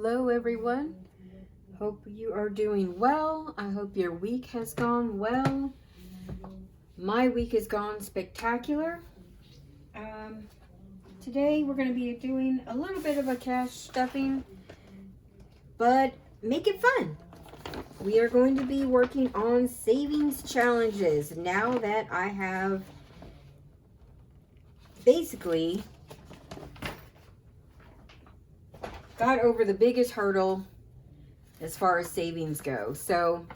Hello everyone. Hope you are doing well. I hope your week has gone well. My week has gone spectacular. Today we're going to be doing a little bit of a cash stuffing, but make it fun. We are going to be working on savings challenges now that I have basically got over the biggest hurdle as far as savings go. So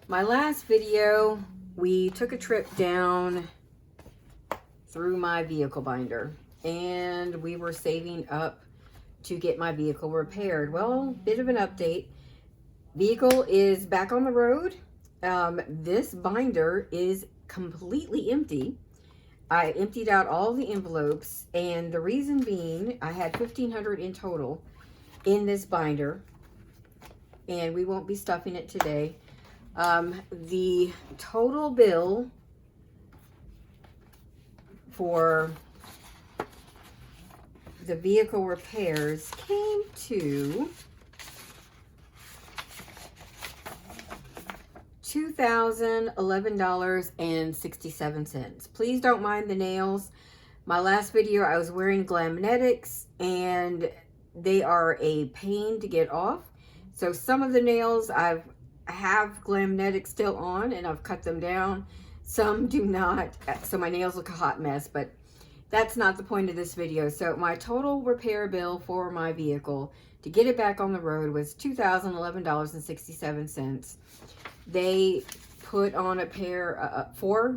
my last video, we took a trip down through my vehicle binder and we were saving up to get my vehicle repaired. Well, bit of an update. Vehicle is back on the road. This binder is completely empty. I emptied out all the envelopes, and the reason being I had $1,500 in total in this binder, and we won't be stuffing it today. The total bill for the vehicle repairs came to $2,011.67. Please don't mind the nails. My last video I was wearing Glamnetics and they are a pain to get off. So some of the nails I have Glamnetics still on and I've cut them down. Some do not, so my nails look a hot mess, but that's not the point of this video. So my total repair bill for my vehicle to get it back on the road was $2,011.67. They put on a pair, 4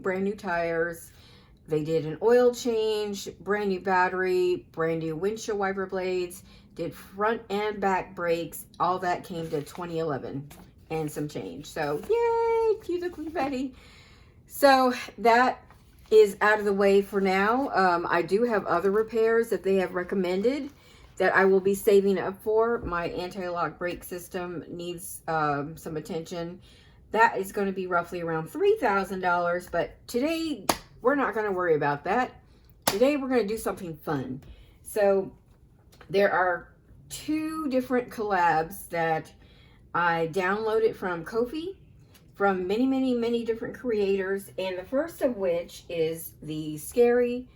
brand new tires. They did an oil change, brand new battery, brand new windshield wiper blades, did front and back brakes. All that came to $2,011 and some change. So yay, cue the confetti. So that is out of the way for now. I do have other repairs that they have recommended that I will be saving up for. My anti-lock brake system needs some attention. That is going to be roughly around $3,000, but today we're not going to worry about that. Today we're going to do something fun. So there are 2 different collabs that I downloaded from Ko-fi, from many different creators, and the first of which is the Scary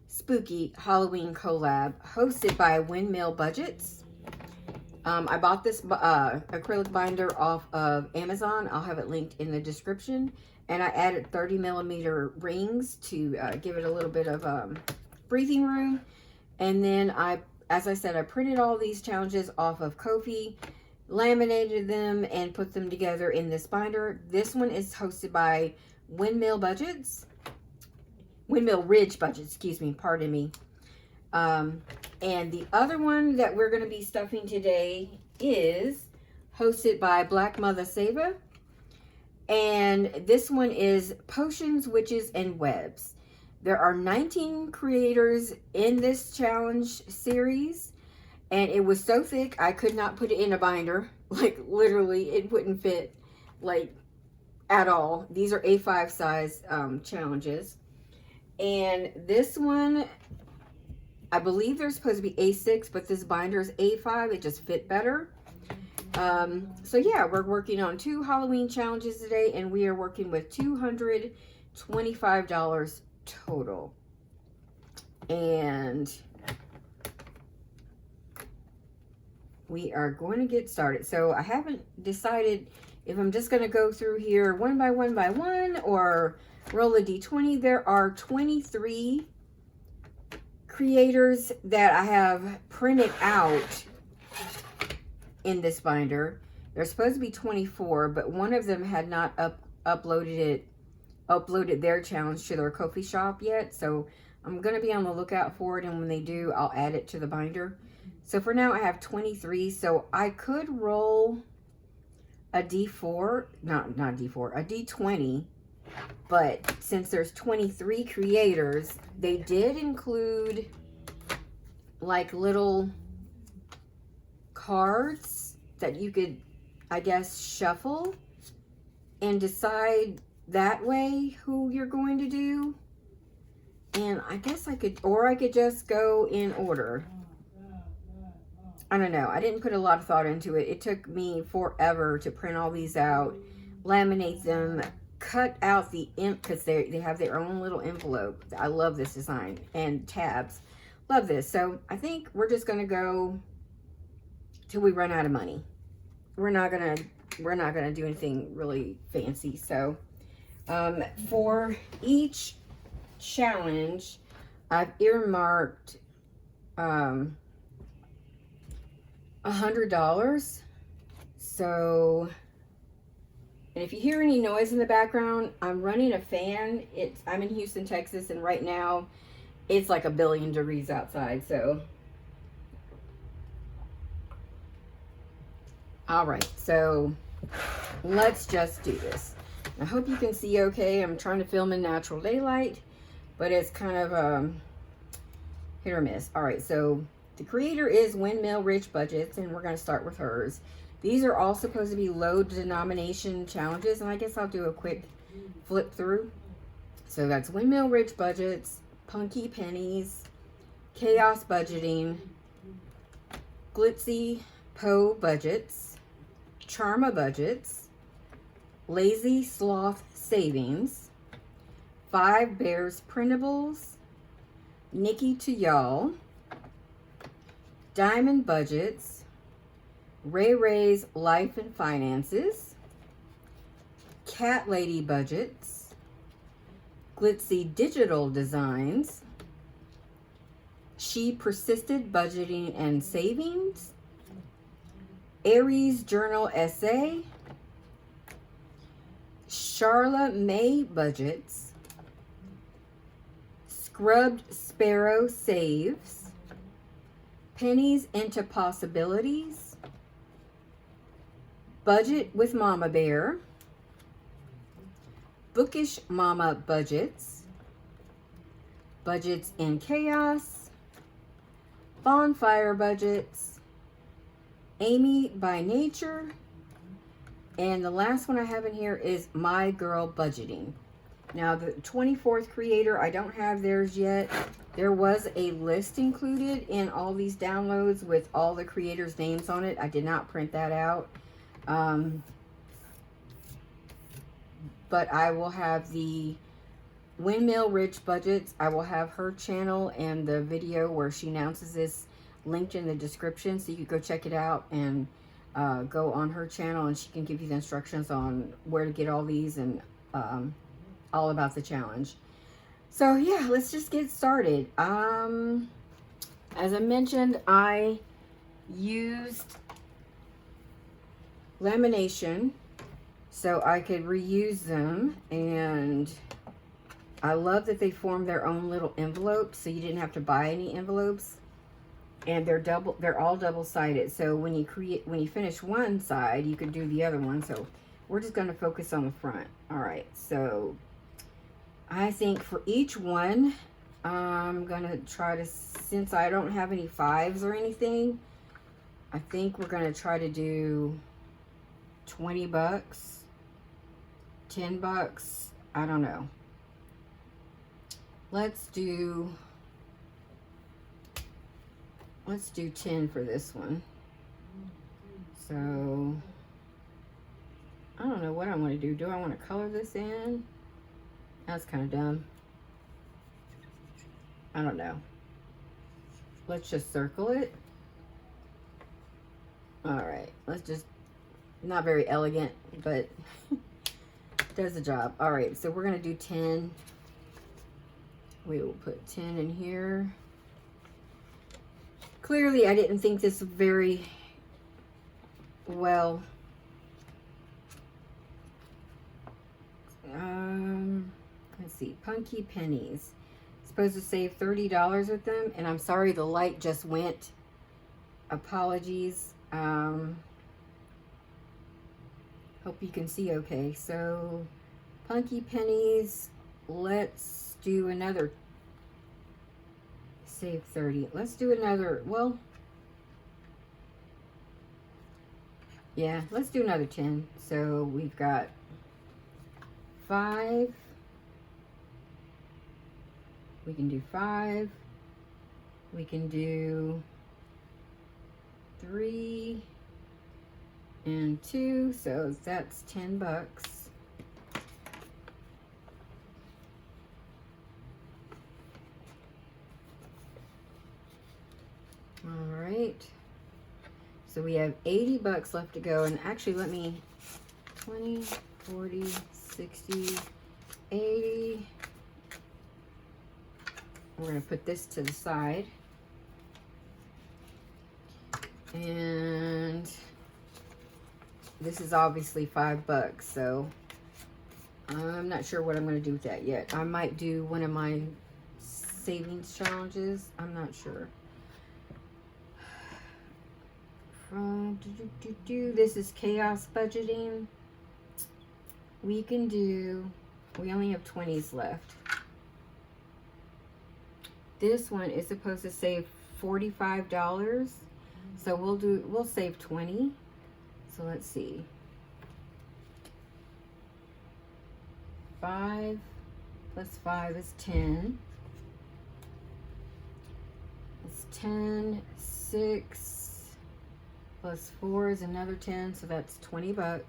Spooky Halloween collab hosted by Windmill Budgets. I bought this acrylic binder off of Amazon. I'll have it linked in the description. And I added 30mm rings to give it a little bit of breathing room. And then as I said, I printed all these challenges off of Ko-fi, laminated them, and put them together in this binder. This one is hosted by Windmill Ridge Budgets, excuse me, pardon me. And the other one that we're going to be stuffing today is hosted by Black Mother Sava. And this one is Potions, Witches, and Webs. There are 19 creators in this challenge series. And it was so thick, I could not put it in a binder. Like, literally, it wouldn't fit, like, at all. These are A5 size challenges. And this one, I believe they're supposed to be A6, but this binder is A5. It just fit better. So yeah, we're working on 2 Halloween challenges today, and we are working with $225 total. And we are going to get started. So I haven't decided if I'm just going to go through here one by one or roll a d20. There are 23 creators that I have printed out in this binder. There's supposed to be 24, but one of them had not uploaded their challenge to their Ko-fi shop yet. So I'm going to be on the lookout for it, and when they do, I'll add it to the binder. So for now, I have 23. So I could roll a D4, not D4, a D20. But since there's 23 creators, they did include like little cards that you could, I guess, shuffle and decide that way who you're going to do. And I guess I could, or I could just go in order. I don't know. I didn't put a lot of thought into it. It took me forever to print all these out, laminate them, cut out the because they have their own little envelope. I love this design, and tabs. Love this. So I think we're just gonna go till we run out of money. We're not gonna do anything really fancy. So for each challenge, I've earmarked $100. So, and if you hear any noise in the background, I'm running a fan. I'm in Houston, Texas, and right now it's like 1,000,000,000 degrees outside. So, all right, so let's just do this. I hope you can see okay. I'm trying to film in natural daylight, but it's kind of hit or miss. All right, so the creator is Windmill Rich Budgets, and we're going to start with hers. These are all supposed to be low denomination challenges, and I guess I'll do a quick flip through. So that's Windmill Rich Budgets, Punky Pennies, Chaos Budgeting, Glitzy Poe Budgets, Charma Budgets, Lazy Sloth Savings, 5 Bears Printables, Nikki to Y'all, Diamond Budgets, Ray Ray's Life and Finances, Cat Lady Budgets, Glitzy Digital Designs, She Persisted Budgeting and Savings, Aries Journal Essay, Charla May Budgets, Scrubbed Sparrow Saves, Pennies into Possibilities, Budget with Mama Bear, Bookish Mama Budgets, Budgets in Chaos, Bonfire Budgets, Amy by Nature, and the last one I have in here is My Girl Budgeting. Now the 24th creator, I don't have theirs yet. There was a list included in all these downloads with all the creators' names on it. I did not print that out. But I will have the Windmill Rich Budgets. I will have her channel and the video where she announces this linked in the description, so you can go check it out and go on her channel, and she can give you the instructions on where to get all these and all about the challenge. So yeah, let's just get started. As I mentioned, I used lamination so I could reuse them, and I love that they form their own little envelopes, so you didn't have to buy any envelopes. And they're all double-sided, so when you finish one side, you can do the other one. So we're just going to focus on the front. All right, so I think for each one, I'm going to try to, since I don't have any 5s or anything, I think we're going to try to do 20 bucks, 10 bucks, I don't know. Let's do 10 for this one. So I don't know what I want to do. Do I want to color this in? That's kind of dumb. I don't know. Let's just circle it. All right, let's just, not very elegant, but does the job. All right, so we're gonna do 10. We will put 10 in here. Clearly, I didn't think this very well. Let's see, Punky Pennies. Supposed to save $30 with them, and I'm sorry the light just went. Apologies. Hope you can see okay. So, Punky Pennies, let's do another. Save 30. Let's do another, well, yeah, let's do another 10. So we've got 5. We can do 5. We can do 3 and 2, so that's $10. All right, so we have $80 left to go, and actually let me 20, 40, 60, 80. We're going to put this to the side. And this is obviously $5, so I'm not sure what I'm going to do with that yet. I might do one of my savings challenges. I'm not sure. This is chaos budgeting. We only have 20s left. This one is supposed to save $45. So we'll save 20. So let's see. 5 plus 5 is 10. It's 10, 6 plus 4 is another 10, so that's $20.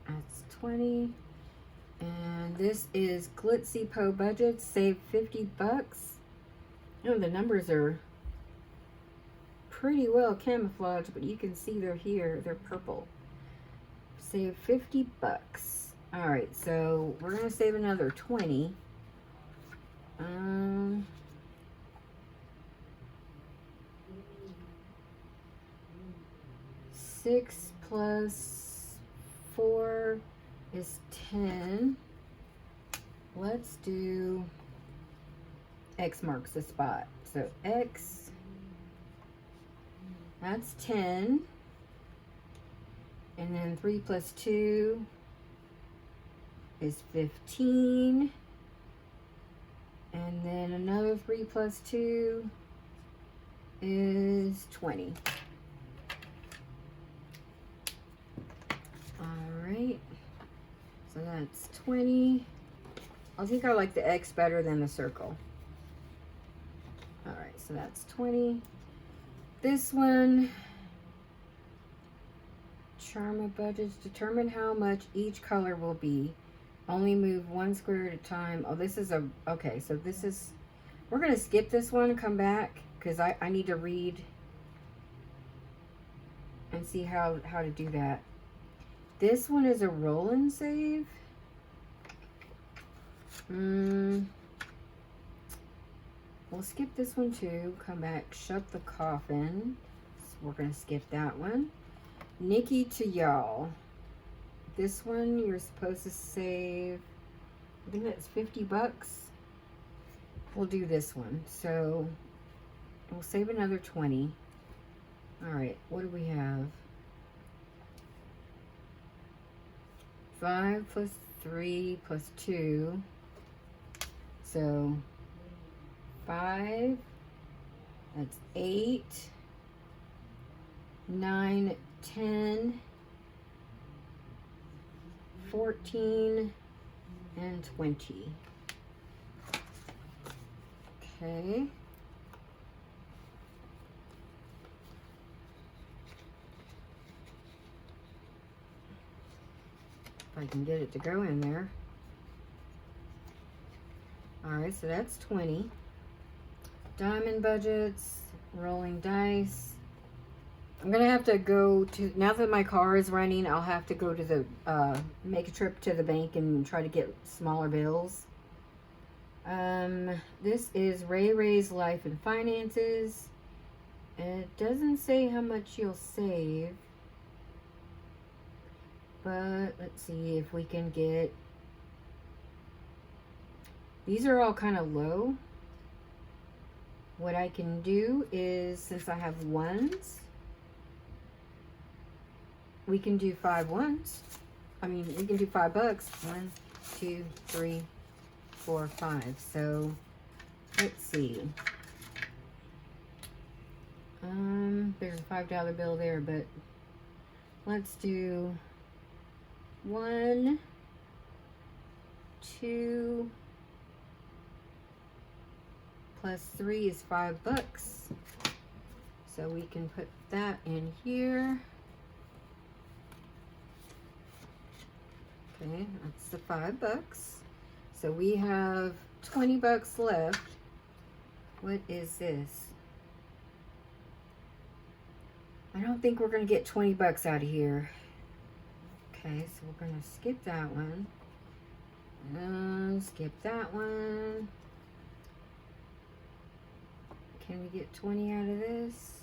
That's 20. And this is Glitzy Po Budget. Save $50. Oh, the numbers are pretty well camouflaged, but you can see they're here. They're purple. Save $50. All right, so we're gonna save another 20. 6 plus 4 is 10. Let's do X marks the spot. So X, that's 10. And then 3 plus 2 is 15. And then another 3 plus 2 is 20. Alright, so that's 20. I think I like the X better than the circle. Alright, so that's 20. This one, charm of budgets, determine how much each color will be. Only move 1 square at a time. Oh, this is okay, so this is, we're going to skip this one and come back because I need to read and see how to do that. This one is a roll and save. We'll skip this one too. Come back, shut the coffin. So we're going to skip that one. Nikki to y'all. This one you're supposed to save, I think that's $50. We'll do this one. So we'll save another 20. All right, what do we have? 5 plus 3 plus 2. So 5, that's 8, 9, 10, 14, and 20. Okay. If I can get it to go in there. Alright, so that's 20. Diamond budgets, rolling dice. I'm gonna have to go to, now that my car is running, I'll have to go to the, make a trip to the bank and try to get smaller bills. This is Ray's Life and Finances. It doesn't say how much you'll save. But let's see if we can get, these are all kind of low. What I can do is, since I have ones, we can do 5 ones. I mean, we can do $5. 1, 2, 3, 4, 5. So let's see. There's a $5 bill there, but let's do 1, 2, plus 3 is $5. So we can put that in here. Okay, that's the $5. So we have $20 left. What is this? I don't think we're gonna get $20 out of here. Okay, so we're gonna skip that one. Skip that one. Can we get 20 out of this?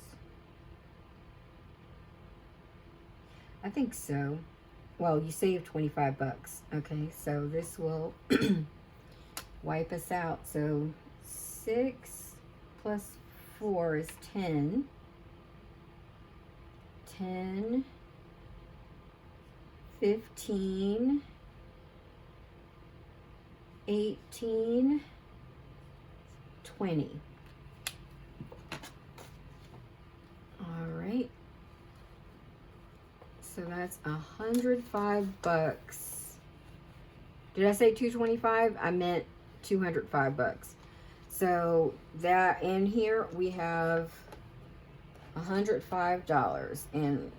I think so. Well, you saved $25. Okay, so this will wipe us out. So 6 plus 4 is 10. 10, 15, 18, 20. All right. So that's $105. Did I say 225? I meant $205. So that in here we have $105, and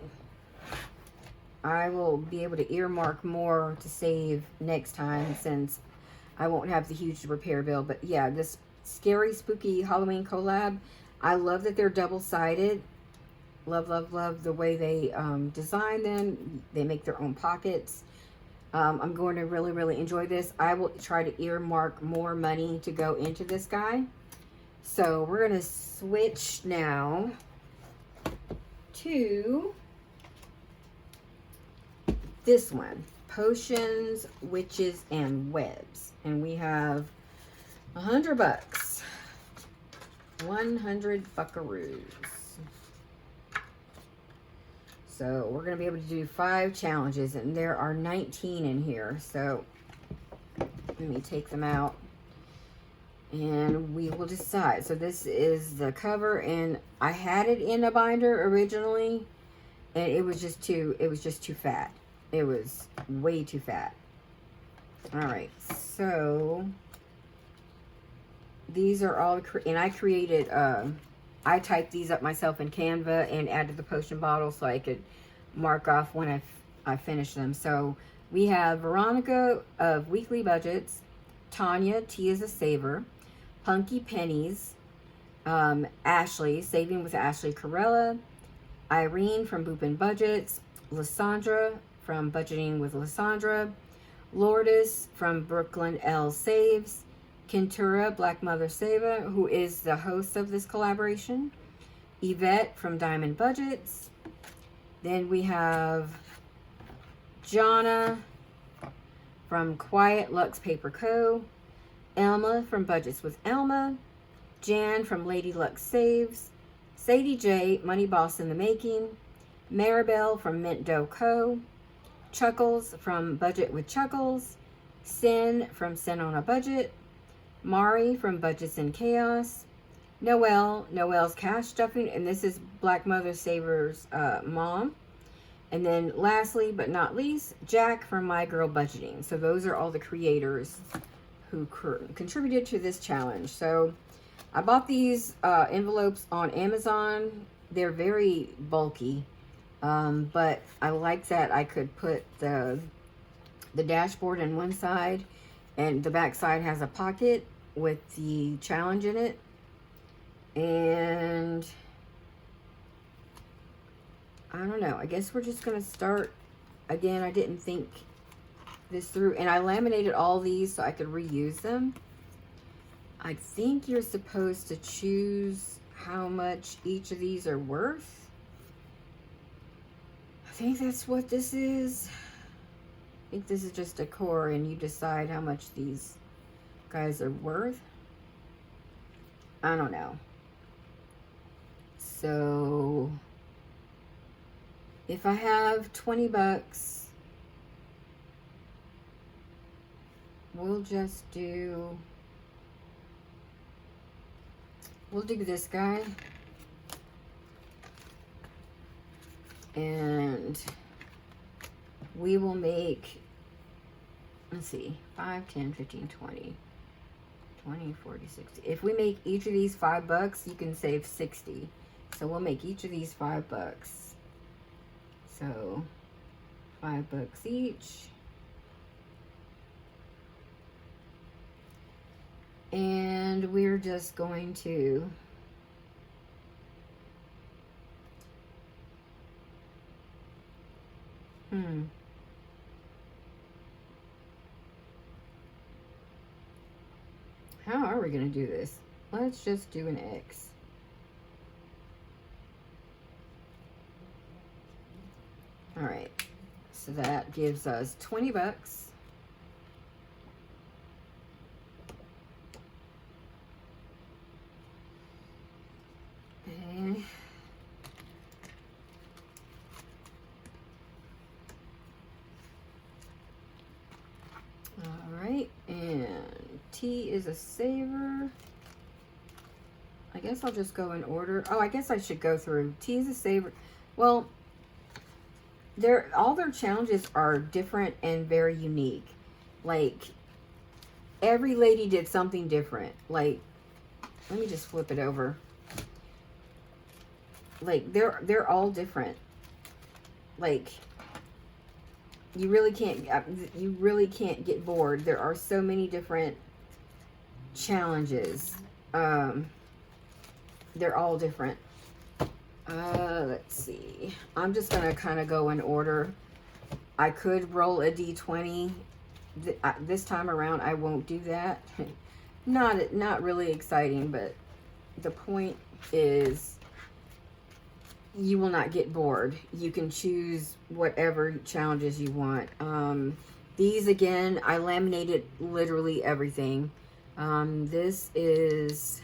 I will be able to earmark more to save next time since I won't have the huge repair bill. But yeah, this scary spooky Halloween collab, I love that they're double-sided. Love, love, love the way they design them. They make their own pockets. I'm going to really, really enjoy this. I will try to earmark more money to go into this guy. So we're going to switch now to this one, Potions, Witches, and Webs. And we have $100. 100 buckaroos. So we're going to be able to do 5 challenges, and there are 19 in here. So let me take them out and we will decide. So this is the cover, and I had it in a binder originally, and it was just too fat. It was way too fat. All right, so these are all, and I created, I typed these up myself in Canva and added the potion bottle so I could mark off when I finished them. So we have Veronica of Weekly Budgets, Tanya, T is a Saver, Punky Pennies, Ashley, Saving with Ashley Corella, Irene from Boopin' Budgets, Lysandra from Budgeting with Lysandra, Lourdes from Brooklyn L Saves, Kentura, Black Mother Seva, who is the host of this collaboration, Yvette from Diamond Budgets. Then we have Jonna from Quiet Lux Paper Co., Elma from Budgets with Elma, Jan from Lady Lux Saves, Sadie J, Money Boss in the Making, Maribel from Mint Dough Co., Chuckles from Budget with Chuckles, Sin from Sin on a Budget, Mari from Budgets in Chaos, Noelle's Cash Stuffing, and this is Black Mother Saver's mom. And then lastly, but not least, Jack from My Girl Budgeting. So those are all the creators who contributed to this challenge. So I bought these envelopes on Amazon. They're very bulky, but I like that I could put the dashboard in one side, and the back side has a pocket with the challenge in it. And I don't know, I guess we're just gonna start again. I didn't think this through, and I laminated all these so I could reuse them. I think you're supposed to choose how much each of these are worth. I think that's what this is. I think this is just decor, and you decide how much these guys are worth. I don't know. So if I have $20, we'll do this guy. And we will make, let's see, 5, 10, 15, 20, 20, 40, 60. If we make each of these $5, you can save 60. So we'll make each of these $5. So $5 each. And we're just going to how are we going to do this? Let's just do an X. All right, so that gives us $20. Okay. All right, and T is a saver. I guess I'll just go in order. Oh, I guess I should go through. T is a saver. Well, all their challenges are different and very unique. Like, every lady did something different. Like, let me just flip it over. Like, they're all different. Like, you really can't get bored. There are so many different challenges. They're all different. Let's see. I'm just gonna kind of go in order. I could roll a d20. This time around, I won't do that. Not really exciting, but the point is, you will not get bored. You can choose whatever challenges you want. These, again, I laminated literally everything. This is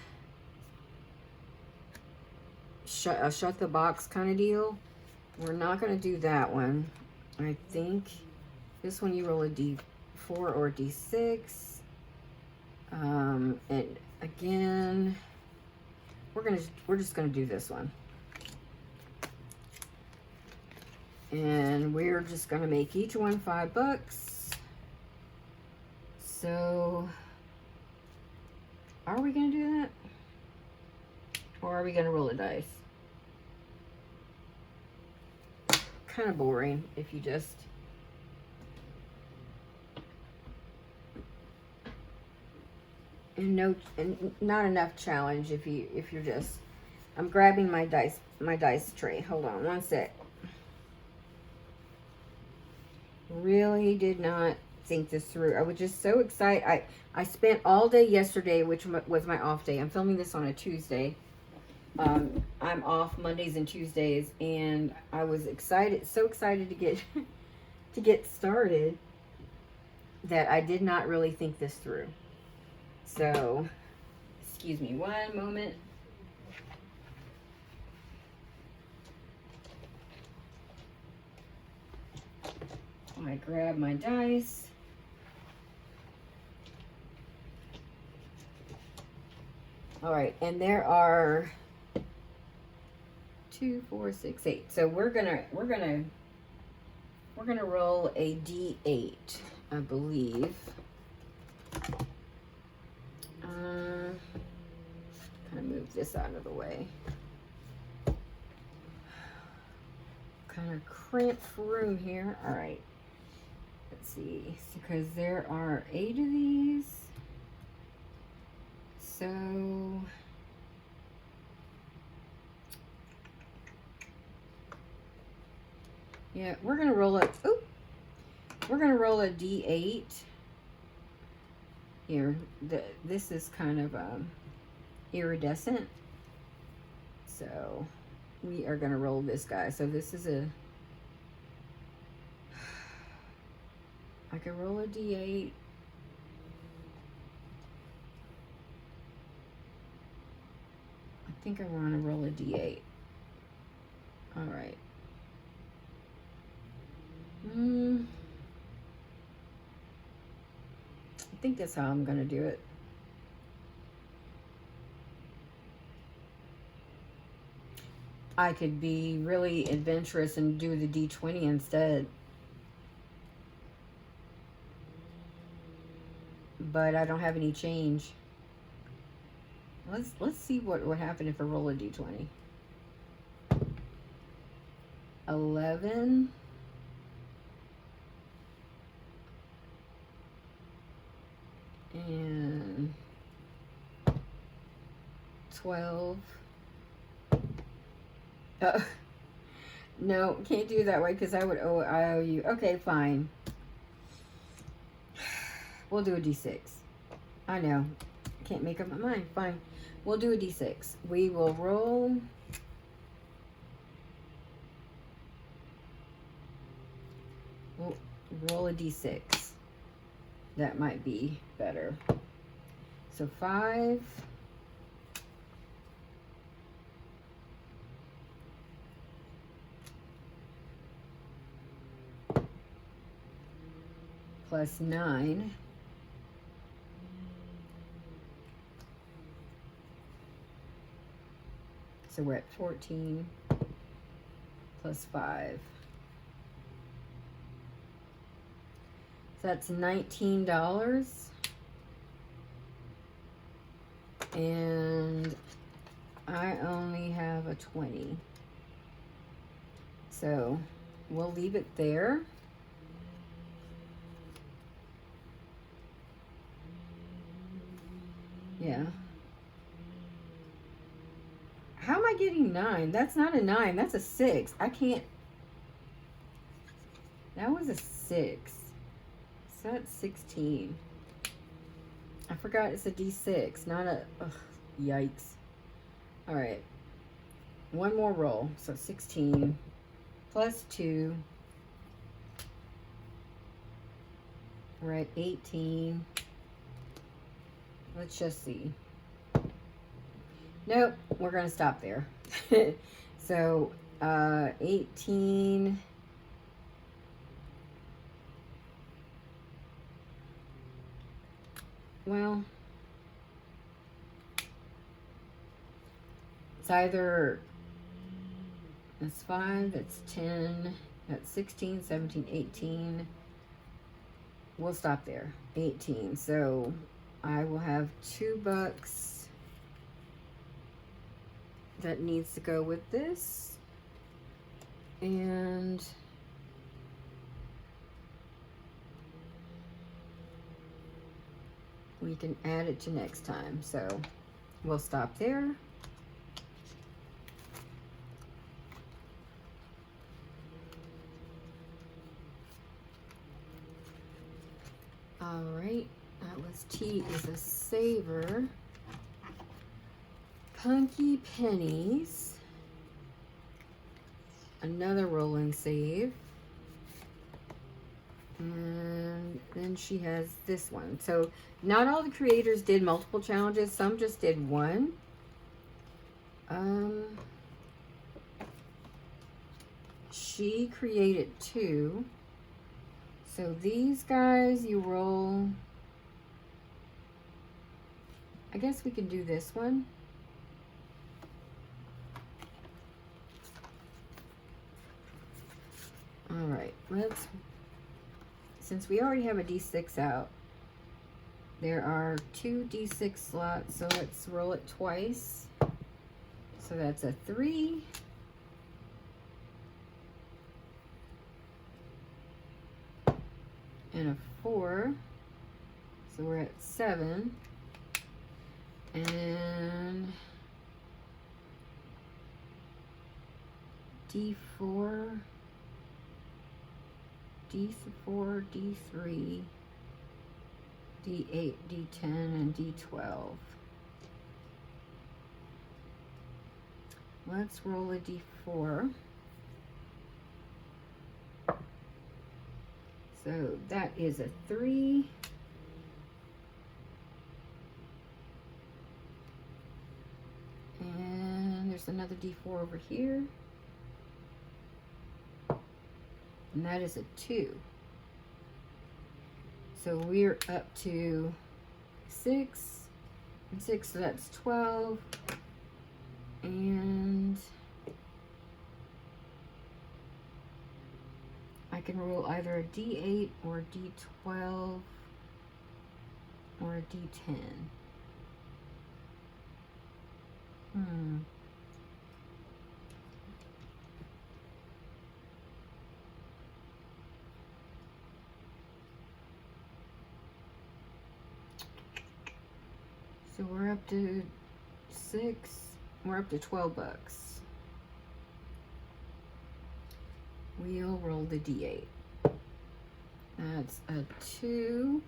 shut the box kind of deal. We're not going to do that one. I think this one you roll a d4 or a d6. And again, we're just going to do this one. And we're just going to make each one $5. So, are we going to do that? Or are we going to roll a dice? Kind of boring if you just... and not enough challenge if you're just... I'm grabbing my dice tray. Hold on one sec. Really did not think this through. I was just so excited. I spent all day yesterday, which was my off day. I'm filming this on a Tuesday. I'm off Mondays and Tuesdays, and I was so excited to get to get started that I did not really think this through. So, excuse me one moment. I grab my dice. All right, and there are 2, 4, 6, 8. So we're gonna roll a d8, I believe. Kind of move this out of the way. Kind of cramped for room here. All right. Let's see, because there are 8 of these. So yeah, we're gonna roll a d8 here. This is kind of iridescent, so we are gonna roll this guy. So this is I can roll a d8. I think I want to roll a d8. All right. I think that's how I'm going to do it. I could be really adventurous and do the D20 instead. But I don't have any change. Let's see what would happen if I roll a D20. 11. And 12. No, can't do it that way because I owe you. Okay, fine. We'll do a D6. I know. Can't make up my mind. Fine. We'll do a D6. We will roll. We'll roll a D6. That might be better. So 5. Plus 9. So we're at 14 plus 5. So that's $19. And I only have a 20. So we'll leave it there. Yeah. How am I getting 9? That's not a 9. That's a 6. I can't. That was a 6. So that's 16. I forgot it's a D6, not a. Ugh, yikes. All right. One more roll. So 16 plus 2. We're at 18. Let's just see. Nope, we're going to stop there. So, 18. Well, it's either, that's 5, that's 10, that's 16, 17, 18. We'll stop there. 18. So, I will have $2 that needs to go with this, and we can add it to next time. So we'll stop there. All right, that was T is a saver. Punky Pennies. Another roll and save. And then she has this one. So not all the creators did multiple challenges. Some just did one. She created 2. So these guys, you roll. I guess we can do this one. All right, since we already have a D6 out, there are 2 D6 slots, so let's roll it twice. So that's a 3. And a 4. So we're at 7. And D4. D4, D3, D8, D10, and D12. Let's roll a D4. So that is a 3. And there's another D4 over here. And that is a 2. So we're up to 6 and 6, so that's 12. And I can roll either a D8 or a D12 or a D10. So we're up to we're up to 12 bucks. We'll roll the D8. That's a 2.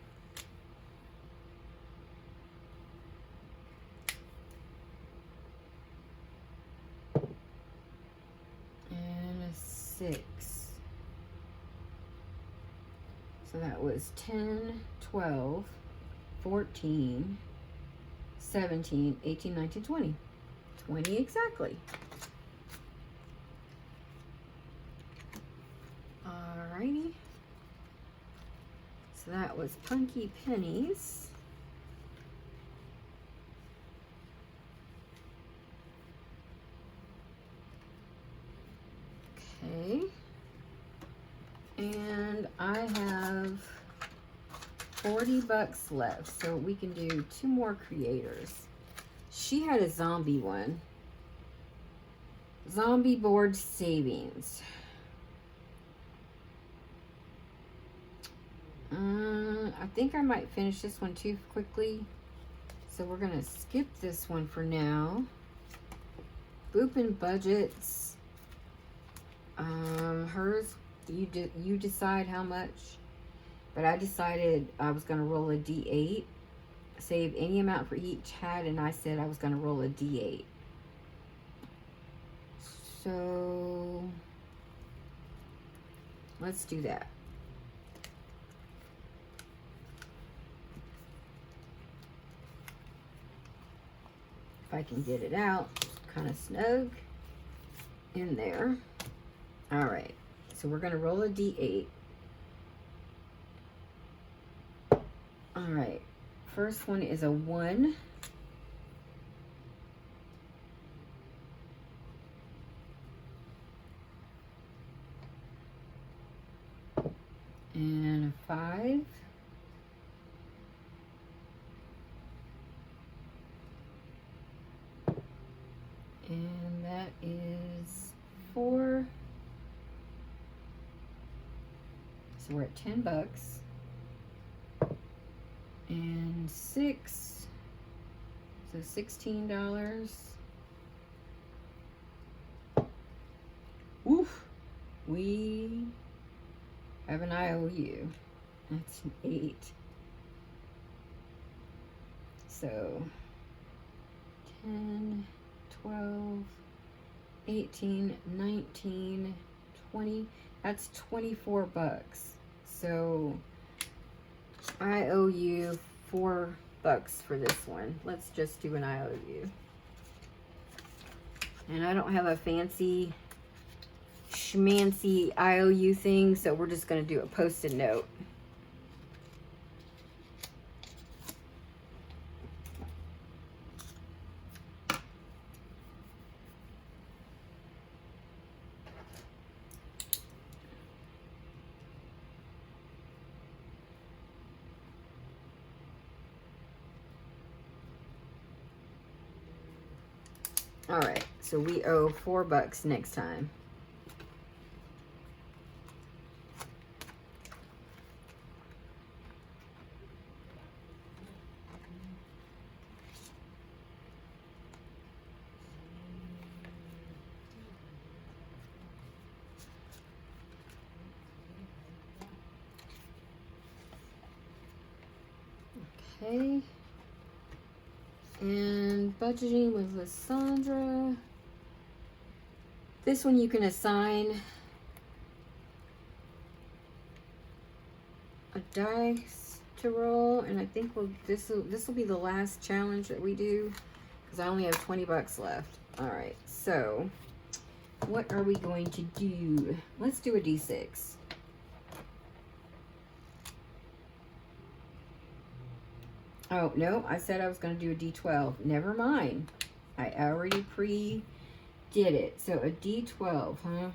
And a 6. So that was 10, 12, 14, 17, 18, 19, 20. 20 exactly. Alrighty. So that was Punky Pennies. Okay. And I have 40 bucks left, so we can do 2 more creators. She had a zombie one. Zombie board savings. I think I might finish this one too quickly. So we're gonna skip this one for now. Boopin' budgets. Hers, you decide how much. But I decided I was gonna roll a D8. Save any amount for each hat, and I said I was gonna roll a D8. So let's do that. If I can get it out, kind of snug in there. All right, so we're gonna roll a D8. All right, first one is a 1. And a 5. And that is 4. So we're at 10 bucks. And 6. So $16. Oof. We have an IOU. That's an 8. So 10, 12, 18, 19, 20. That's 24 bucks. So I owe you 4 bucks for this one. Let's just do an IOU. And I don't have a fancy schmancy IOU thing, so we're just going to do a post-it note. All right, so we owe 4 bucks next time. Okay. And budgeting with Lysandra. This one you can assign a dice to roll, and I think this will be the last challenge that we do because I only have 20 bucks left. All right, so what are we going to do? Let's do a D6. Oh, no, I said I was going to do a D12. Never mind. I already pre-did it. So a D12, huh?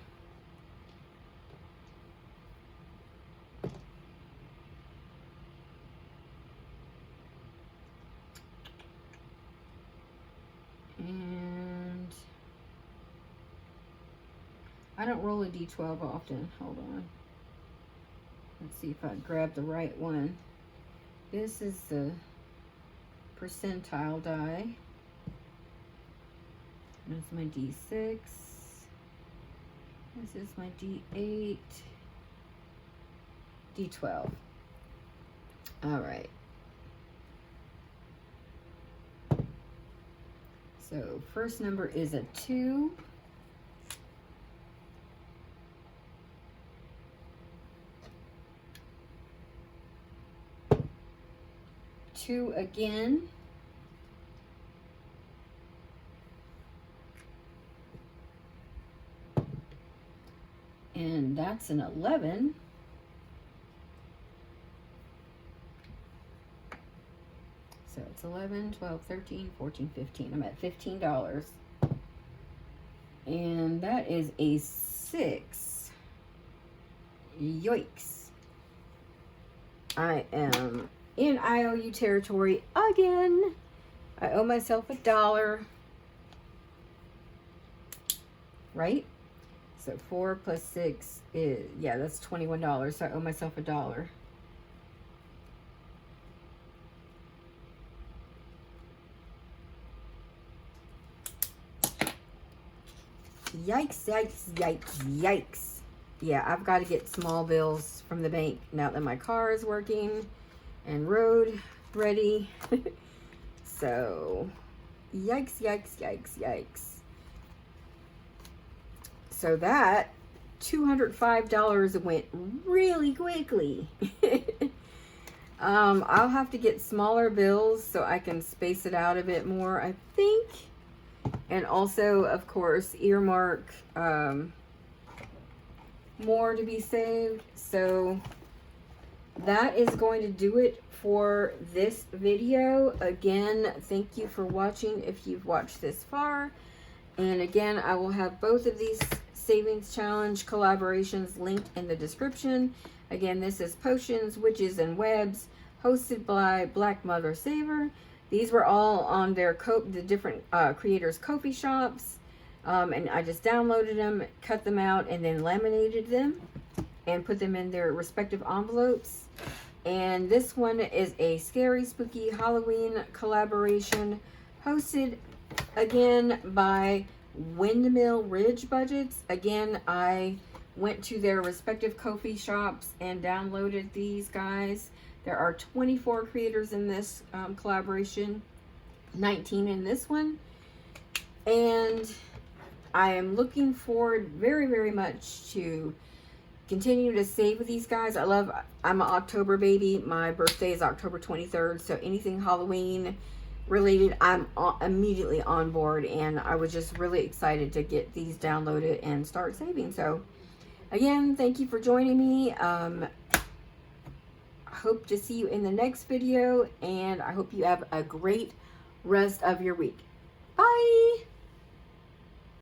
I don't roll a D12 often. Hold on. Let's see if I grab the right one. This is the percentile die. That's my D6. This is my D8. D12. All right. So first number is a 2. Two again. And that's an 11. So it's 11, 12, 13, 14, 15. I'm at $15. And that is a 6. Yikes. I am in IOU territory again. I owe myself $1. Right? So 4 plus 6 is, yeah, that's $21. So I owe myself $1. Yikes, yikes, yikes, yikes. Yeah, I've got to get small bills from the bank now that my car is working and road ready. So, yikes, yikes, yikes, yikes. So that $205 went really quickly. I'll have to get smaller bills so I can space it out a bit more, I think. And also, of course, earmark more to be saved. So that is going to do it for this video. Again, thank you for watching if you've watched this far. And again, I will have both of these Savings Challenge collaborations linked in the description. Again, this is Potions, Witches, and Webs, hosted by Black Mother Saver. These were all on their the different creators' Ko-fi shops. And I just downloaded them, cut them out, and then laminated them and put them in their respective envelopes. And this one is a Scary Spooky Halloween collaboration hosted again by Windmill Ridge Budgets. Again, I went to their respective Ko-fi shops and downloaded these guys. There are 24 creators in this collaboration, 19 in this one. And I am looking forward very, very much to continue to save with these guys. I'm an October baby. My birthday is October 23rd. So anything Halloween related, I'm immediately on board. And I was just really excited to get these downloaded and start saving. So again, thank you for joining me. Hope to see you in the next video, and I hope you have a great rest of your week. Bye!